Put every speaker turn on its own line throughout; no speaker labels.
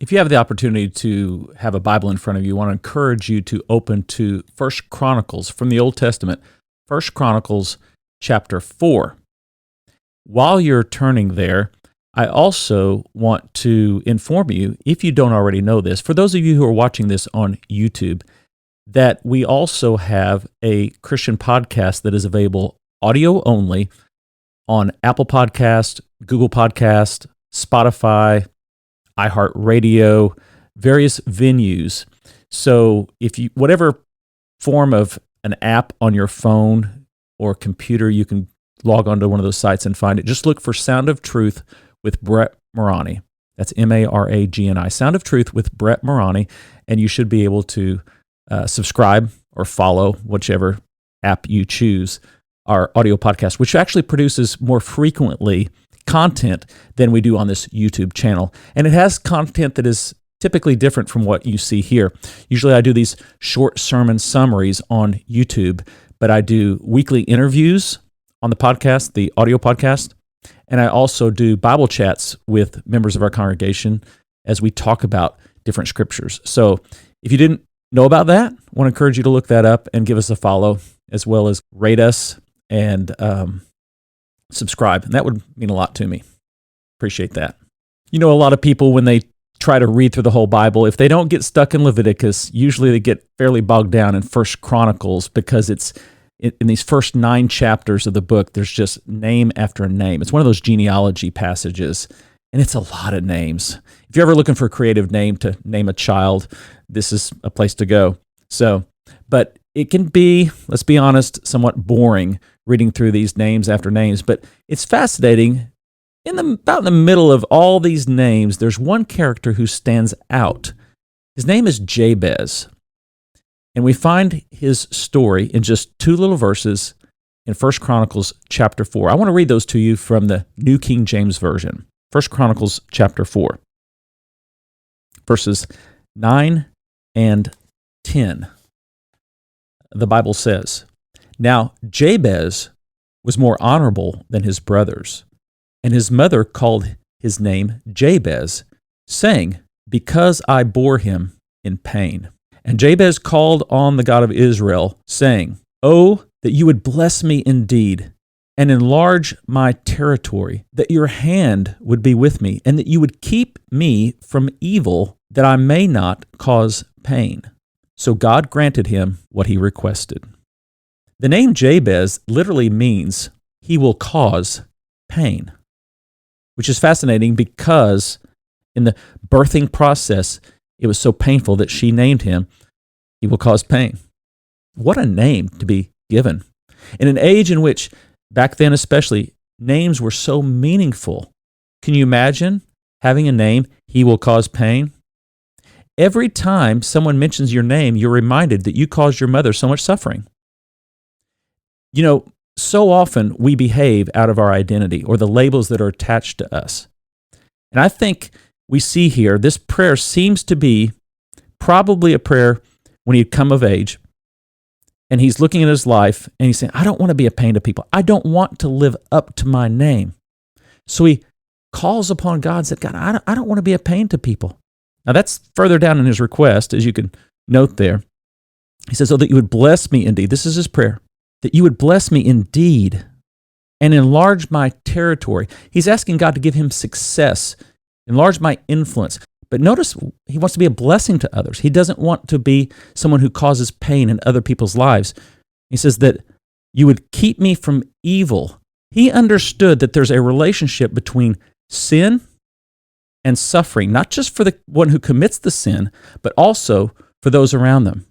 If you have the opportunity to have a Bible in front of you, I want to encourage you to open to First Chronicles from the Old Testament, First Chronicles chapter 4. While you're turning there, I also want to inform you, if you don't already know this, for those of you who are watching this on YouTube, that we also have a Christian podcast that is available audio only on Apple Podcast, Google Podcast, Spotify, iHeart Radio, various venues. So if you, whatever form of an app on your phone or computer, you can log onto one of those sites and find it. Just look for Sound of Truth with Brett Maragni. That's Maragni. Sound of Truth with Brett Maragni, and you should be able to subscribe or follow whichever app you choose our audio podcast, which actually produces more frequently content than we do on this YouTube channel. And it has content that is typically different from what you see here. Usually I do these short sermon summaries on YouTube, but I do weekly interviews on the podcast, the audio podcast, and I also do Bible chats with members of our congregation as we talk about different scriptures. So if you didn't know about that, I want to encourage you to look that up and give us a follow, as well as rate us and subscribe. And that would mean a lot to me. Appreciate that. You know, a lot of people, when they try to read through the whole Bible, if they don't get stuck in Leviticus, usually they get fairly bogged down in First Chronicles, because it's in these first 9 chapters of the book, there's just name after name. It's one of those genealogy passages, and it's a lot of names. If you're ever looking for a creative name to name a child, this is a place to go. So, but it can be, let's be honest, somewhat boring reading through these names after names, but it's fascinating. About in the middle of all these names, there's one character who stands out. His name is Jabez. And we find his story in just 2 little verses in 1 Chronicles chapter 4. I want to read those to you from the New King James Version. 1 Chronicles chapter 4, verses 9 and 10. The Bible says, "Now Jabez was more honorable than his brothers, and his mother called his name Jabez, saying, 'Because I bore him in pain.' And Jabez called on the God of Israel, saying, 'Oh, that you would bless me indeed, and enlarge my territory, that your hand would be with me, and that you would keep me from evil, that I may not cause pain.' So God granted him what he requested." The name Jabez literally means he will cause pain, which is fascinating because in the birthing process, it was so painful that she named him, "He will cause pain." What a name to be given. In an age in which, back then especially, names were so meaningful. Can you imagine having a name, "He will cause pain"? Every time someone mentions your name, you're reminded that you caused your mother so much suffering. You know, so often we behave out of our identity or the labels that are attached to us. And I think we see here, this prayer seems to be probably a prayer when he'd come of age, and he's looking at his life, and he's saying, "I don't want to be a pain to people. I don't want to live up to my name." So he calls upon God and said, "God, I don't want to be a pain to people." Now that's further down in his request, as you can note there. He says, "Oh, that you would bless me indeed." This is his prayer. "That you would bless me indeed and enlarge my territory." He's asking God to give him success, enlarge my influence. But notice he wants to be a blessing to others. He doesn't want to be someone who causes pain in other people's lives. He says that you would keep me from evil. He understood that there's a relationship between sin and suffering, not just for the one who commits the sin, but also for those around them.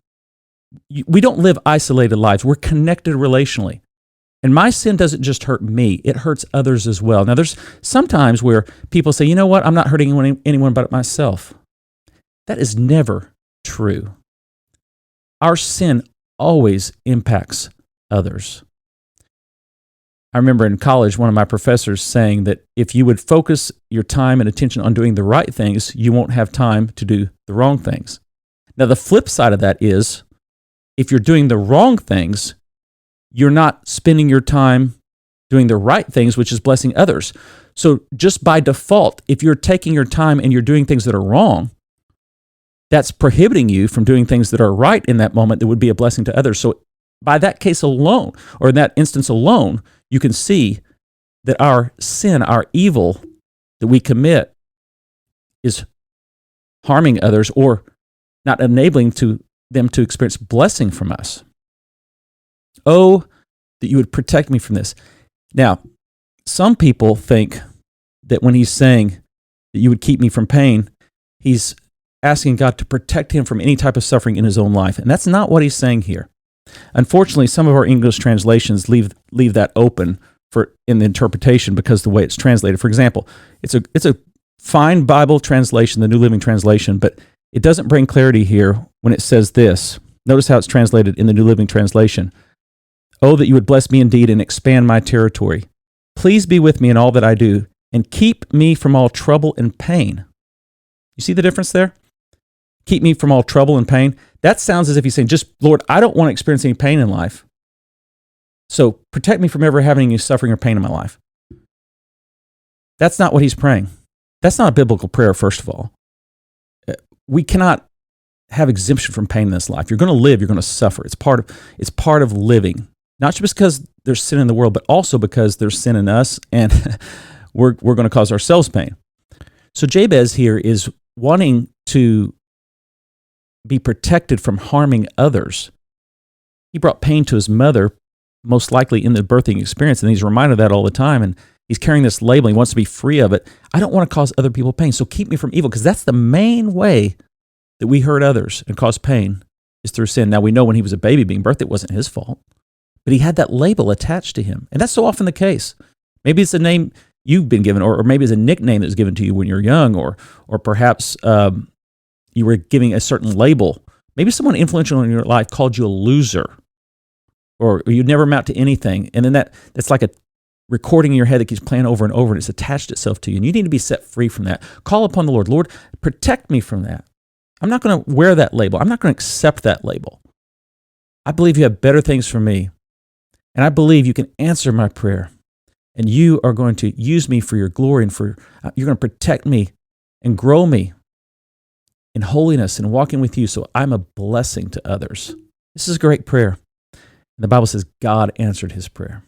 We don't live isolated lives. We're connected relationally. And my sin doesn't just hurt me, it hurts others as well. Now, there's sometimes where people say, "You know what, I'm not hurting anyone but myself." That is never true. Our sin always impacts others. I remember in college, one of my professors saying that if you would focus your time and attention on doing the right things, you won't have time to do the wrong things. Now, the flip side of that is, if you're doing the wrong things, you're not spending your time doing the right things, which is blessing others. So just by default, if you're taking your time and you're doing things that are wrong, that's prohibiting you from doing things that are right in that moment that would be a blessing to others. So by that case alone, or in that instance alone, you can see that our sin, our evil that we commit is harming others or not enabling them to experience blessing from us. Oh, that you would protect me from this. Now, some people think that when he's saying that you would keep me from pain, he's asking God to protect him from any type of suffering in his own life. And that's not what he's saying here. Unfortunately, some of our English translations leave that open in the interpretation because of the way it's translated. For example, it's a fine Bible translation, the New Living Translation, but it doesn't bring clarity here when it says this. Notice how it's translated in the New Living Translation. Oh, that you would bless me indeed and expand my territory. Please be with me in all that I do and keep me from all trouble and pain. You see the difference there? Keep me from all trouble and pain. That sounds as if he's saying, just, Lord, I don't want to experience any pain in life. So protect me from ever having any suffering or pain in my life. That's not what he's praying. That's not a biblical prayer, first of all. We cannot have exemption from pain in this life. You're going to live, you're going to suffer. It's part of living. Not just because there's sin in the world, but also because there's sin in us, and we're going to cause ourselves pain. So Jabez here is wanting to be protected from harming others. He brought pain to his mother, most likely in the birthing experience, and he's reminded of that all the time, and he's carrying this label. He wants to be free of it. I don't want to cause other people pain, so keep me from evil, because that's the main way that we hurt others and cause pain is through sin. Now, we know when he was a baby being birthed, it wasn't his fault, but he had that label attached to him, and that's so often the case. Maybe it's a name you've been given, or maybe it's a nickname that was given to you when you're young, or perhaps you were giving a certain label. Maybe someone influential in your life called you a loser, or you'd never amount to anything. And then that's like a recording in your head that keeps playing over and over, and it's attached itself to you. And you need to be set free from that. Call upon the Lord. Lord, protect me from that. I'm not going to wear that label. I'm not going to accept that label. I believe you have better things for me. And I believe you can answer my prayer. And you are going to use me for your glory, and you're going to protect me and grow me in holiness and walking with you, so I'm a blessing to others. This is a great prayer. And the Bible says God answered his prayer.